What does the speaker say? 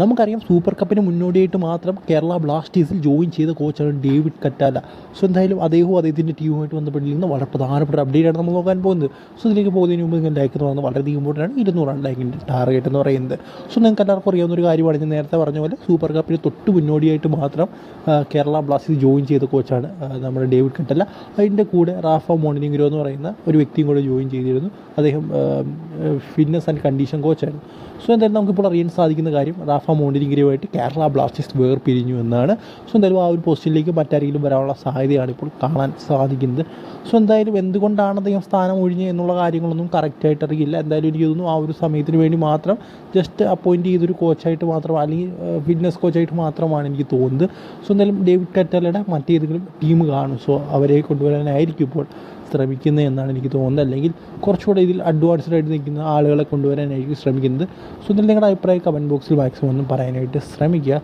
നമുക്കറിയാം സൂപ്പർ കപ്പിന് മുന്നോടിയായിട്ട് മാത്രം കേരള ബ്ലാസ്റ്റേഴ്സിൽ ജോയിൻ ചെയ്ത കോച്ചാണ് ഡേവിഡ് കറ്റാല. സോ എന്തായാലും അദ്ദേഹത്തിൻ്റെ ടീമുമായിട്ട് ബന്ധപ്പെട്ടിരിക്കുന്ന വളരെ പ്രധാനപ്പെട്ട ഒരു അപ്ഡേറ്റാണ് നമ്മൾ നോക്കാൻ പോകുന്നത്. സോ ഇതിലേക്ക് പോകുന്നതിന് മുമ്പ് നിങ്ങൾ ലൈക്ക് എന്ന് പറയുന്നത് വളരെയധികം ഇമ്പോർട്ടൻ്റ് ആണ്. 200 ലൈക്കിൻ്റെ ടാർഗറ്റ് എന്ന് പറയുന്നത്. സോ നിങ്ങൾക്ക് എല്ലാവർക്കും അറിയാവുന്ന ഒരു കാര്യമാണ്, ഞാൻ നേരത്തെ പറഞ്ഞ പോലെ സൂപ്പർ കപ്പിന് തൊട്ട് മുന്നോടിയായിട്ട് മാത്രം കേരള ബ്ലാസ്റ്റേഴ്സ് ജോയിൻ ചെയ്ത കോച്ചാണ് നമ്മുടെ ഡേവിഡ് കറ്റാല. അതിൻ്റെ കൂടെ റാഫ മോണിനിഗ്രോ എന്ന് പറയുന്ന ഒരു വ്യക്തിയും കൂടെ ജോയിൻ ചെയ്തിരുന്നു. അദ്ദേഹം ഫിറ്റ്നസ് ആൻഡ് കണ്ടീഷൻ കോച്ചായിരുന്നു. സോ എന്തായാലും നമുക്കിപ്പോൾ അറിയാൻ സാധിക്കുന്ന കാര്യം റാഫ മോണ്ടിനിഗ്രയുമായിട്ട് കേരള ബ്ലാസ്റ്റേഴ്സ് വേർപിരിഞ്ഞു എന്നാണ്. സോ എന്തായാലും ആ ഒരു പൊസിഷനിലേക്ക് മറ്റാരെങ്കിലും വരാനുള്ള സാധ്യതയാണ് ഇപ്പോൾ കാണാൻ സാധിക്കുന്നത്. സോ എന്തായാലും എന്തുകൊണ്ടാണ് അദ്ദേഹം സ്ഥാനം ഒഴിഞ്ഞത് എന്നുള്ള കാര്യങ്ങളൊന്നും കറക്റ്റായിട്ട് അറിയില്ല. എന്തായാലും എനിക്ക് തോന്നുന്നു ആ ഒരു സമയത്തിന് വേണ്ടി മാത്രം ജസ്റ്റ് അപ്പോയിൻറ്റ് ചെയ്തൊരു കോച്ചായിട്ട് മാത്രം, അല്ലെങ്കിൽ ഫിറ്റ്നസ് കോച്ചായിട്ട് മാത്രമാണ് എനിക്ക് തോന്നുന്നത്. സോ എന്തായാലും ഡേവിഡ് കറ്റാലയുടെ മറ്റേതെങ്കിലും ടീം കാണും. സോ അവരെ കൊണ്ടുവരാനായിരിക്കും ഇപ്പോൾ ശ്രമിക്കുന്നത് എന്നാണ് എനിക്ക് തോന്നുന്നത്. അല്ലെങ്കിൽ കുറച്ചുകൂടെ ഇതിൽ അഡ്വാൻസ്ഡ് ആയിട്ട് നിൽക്കുന്ന ആളുകളെ കൊണ്ടുവരാനായിരിക്കും ശ്രമിക്കുന്നത്. സോ ഇതിൽ നിങ്ങളുടെ അഭിപ്രായം കമൻറ്റ് ബോക്സിൽ മാക്സിമം ഒന്നും പറയാനായിട്ട് ശ്രമിക്കുക.